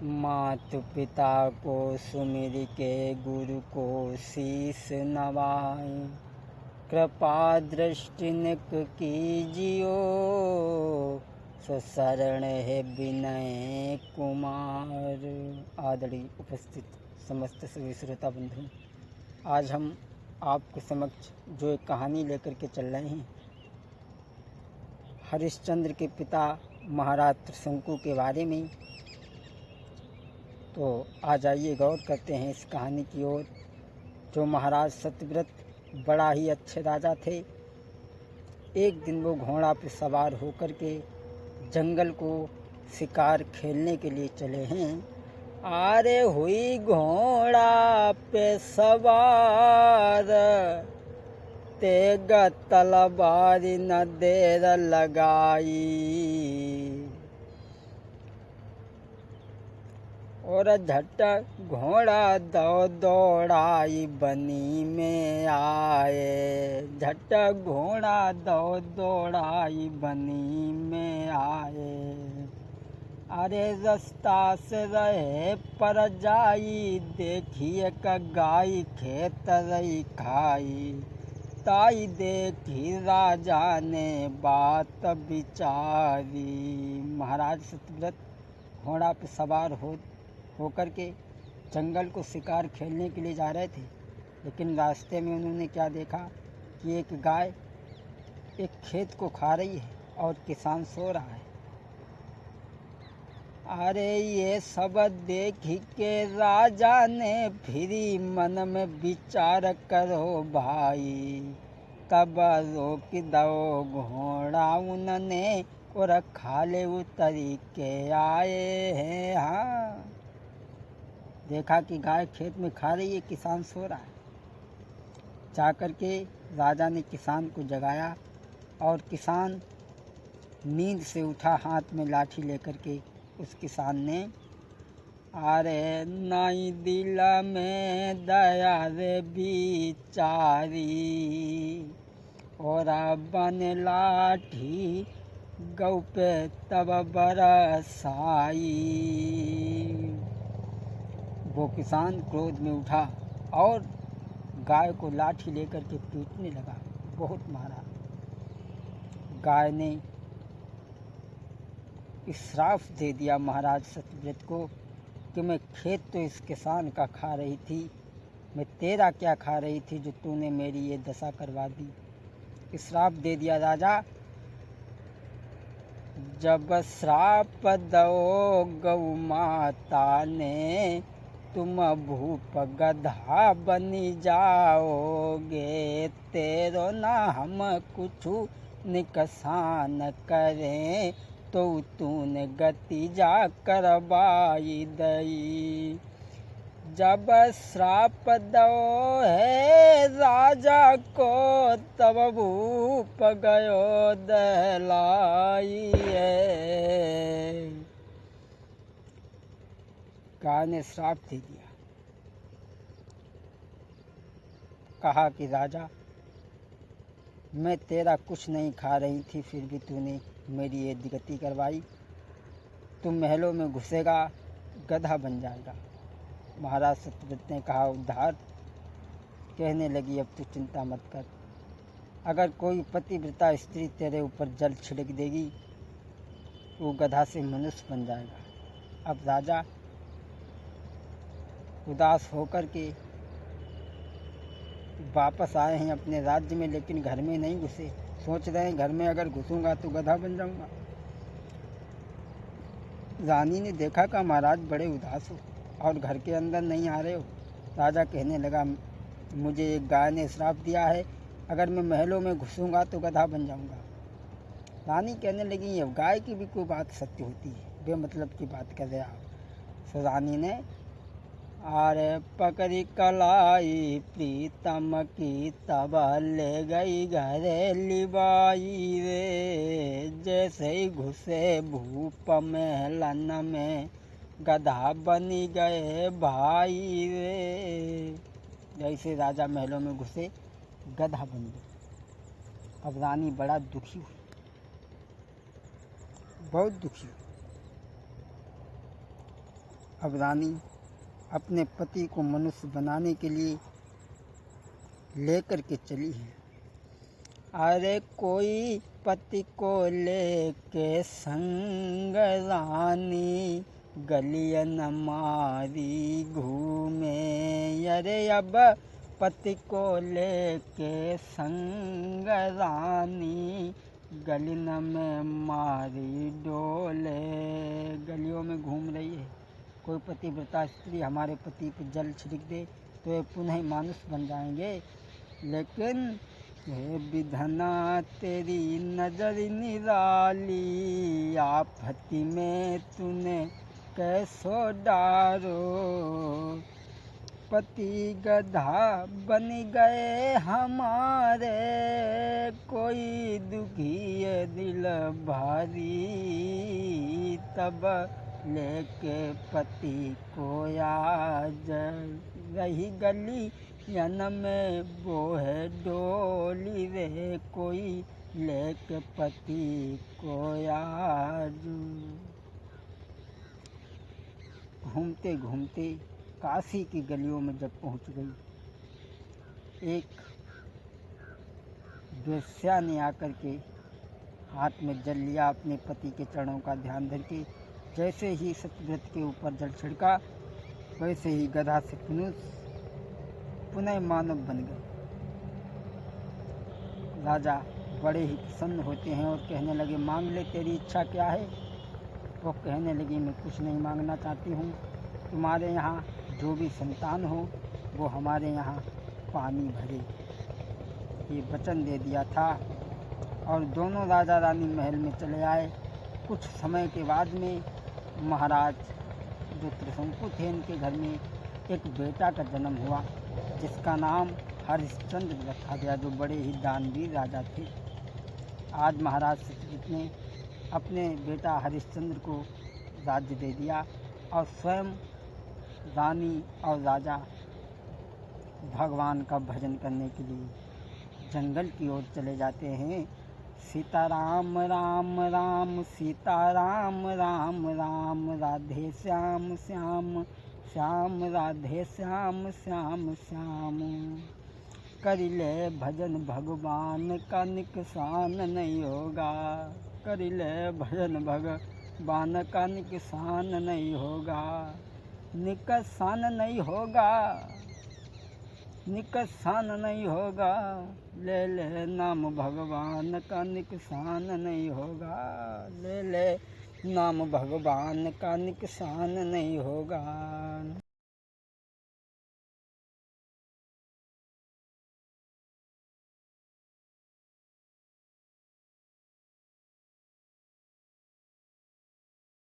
मात पिता को सुमिर के गुरु को शीस नवाई। कृपा दृष्टि निक कीजियो शरण है विनय कुमार। आदरणीय उपस्थित समस्त सभी श्रोता बंधु, आज हम आपके समक्ष जो एक कहानी लेकर के चल रहे हैं, हरिश्चंद्र के पिता महाराज त्रिशंकु के बारे में। तो आ जाइए गौर करते हैं इस कहानी की ओर। जो महाराज सत्यव्रत बड़ा ही अच्छे राजा थे। एक दिन वो घोड़ा पर सवार होकर के जंगल को शिकार खेलने के लिए चले हैं। अरे हुई घोड़ा पे सवार, तेग तलवारी न देर लगाई। और झट घोड़ा दौड़ाई बनी में आए। झट घोड़ा दौड़ाई बनी में आए। अरे रास्ता से रहे पर जाई, देखिए का गाय खेत रही खाई। ताई देखी राजा ने बात विचारी। महाराज सत्यव्रत घोड़ा पर सवार होकर के जंगल को शिकार खेलने के लिए जा रहे थे, लेकिन रास्ते में उन्होंने क्या देखा कि एक गाय एक खेत को खा रही है और किसान सो रहा है। अरे ये सब देख के राजा ने फिरी मन में विचार करो भाई। तब रोक दो घोड़ा उनने और खाले उतरी के आए हैं। हाँ, देखा कि गाय खेत में खा रही है, किसान सो रहा है। जाकर के राजा ने किसान को जगाया और किसान नींद से उठा, हाथ में लाठी लेकर के। उस किसान ने अरे नाई दिल में दया रे बिचारी, और बन लाठी गौ पे तब बरसाई। वो किसान क्रोध में उठा और गाय को लाठी लेकर के पीटने लगा, बहुत मारा। गाय ने श्राप दे दिया महाराज सत्यव्रत को कि मैं खेत तो इस किसान का खा रही थी, मैं तेरा क्या खा रही थी जो तूने मेरी ये दशा करवा दी। श्राप दे दिया राजा। जब श्राप दो गौ माता ने, तुम भूप गधा बनी जाओगे। तेरो ना हम कुछ निकसान करें, तो तूने गति जा करवाई दई। जब श्राप दो है राजा को, तब भूप गयो दहलाई। गाय ने श्राप दे दिया, कहा कि राजा मैं तेरा कुछ नहीं खा रही थी, फिर भी तूने मेरी ये गति करवाई। तुम महलों में घुसेगा, गधा बन जाएगा। महाराज सत्यव्रत ने कहा उद्धार। कहने लगी अब तू चिंता मत कर, अगर कोई पतिव्रता स्त्री तेरे ऊपर जल छिड़क देगी, वो गधा से मनुष्य बन जाएगा। अब राजा उदास होकर के वापस आए हैं अपने राज्य में, लेकिन घर में नहीं घुसे। सोच रहे हैं घर में अगर घुसूंगा तो गधा बन जाऊंगा। रानी ने देखा कि महाराज बड़े उदास हो और घर के अंदर नहीं आ रहे हो। राजा कहने लगा मुझे एक गाय ने श्राप दिया है, अगर मैं महलों में घुसूंगा तो गधा बन जाऊंगा। रानी कहने लगी ये गाय की भी कोई बात सत्य होती है, बेमतलब की बात कर रहे आप। सो रानी ने अरे पकड़ी कलाई प्रीतम की, तब ले गई घरे लिबाई रे। जैसे ही घुसे भूप महलन में, गधा बनी गए भाई रे। जैसे राजा महलों में घुसे, गधा बन गए। अब रानी बड़ा दुखी हुई, बहुत दुखी हुई। अब रानी अपने पति को मनुष्य बनाने के लिए लेकर के चली है। अरे कोई पति को लेके संग रानी गलियन मारी घूमे। अरे अब पति को लेके संग रानी गलिन में मारी डोले। गलियों में घूम रही है। कोई पतिव्रता स्त्री हमारे पति पर जल छिड़क दे तो ये पुनः मानुष बन जाएंगे, लेकिन हे विधना तेरी नजर निराली, आफती में तूने कैसो डारो। पति गधा बन गए हमारे, कोई दुखी है दिल भारी। तब लेके पति को आज रही गली यन में वो है डोली रे, कोई लेके पति को आज। घूमते घूमते काशी की गलियों में जब पहुंच गई, एक वेश्या ने आकर के हाथ में जल लिया। अपने पति के चरणों का ध्यान धर के जैसे ही सतव्रत के ऊपर जल छिड़का, वैसे ही गधा से पुनः मानव बन गए। राजा बड़े ही प्रसन्न होते हैं और कहने लगे, मांग ले, तेरी इच्छा क्या है? वो कहने लगी, मैं कुछ नहीं मांगना चाहती हूँ, तुम्हारे यहाँ जो भी संतान हो वो हमारे यहाँ पानी भरे। ये वचन दे दिया था और दोनों राजा रानी महल में चले आए। कुछ समय के बाद में महाराज जो त्रिशंकु थे, इनके घर में एक बेटा का जन्म हुआ जिसका नाम हरिश्चंद्र रखा गया, जो बड़े ही दानवीर राजा थे। आज महाराज सत्यजित ने अपने बेटा हरिश्चंद्र को राज्य दे दिया और स्वयं रानी और राजा भगवान का भजन करने के लिए जंगल की ओर चले जाते हैं। सीताराम राम राम सीताराम राम राम, राधे श्याम श्याम श्याम राधे श्याम श्याम श्याम। कर ले भजन भगवान का नुकसान नहीं होगा, कर ले भजन भगवान का नुकसान नहीं होगा, नुकसान नहीं होगा, नुकसान नहीं होगा। ले ले नाम भगवान का नुकसान नहीं होगा, ले ले नाम भगवान का नुकसान नहीं होगा।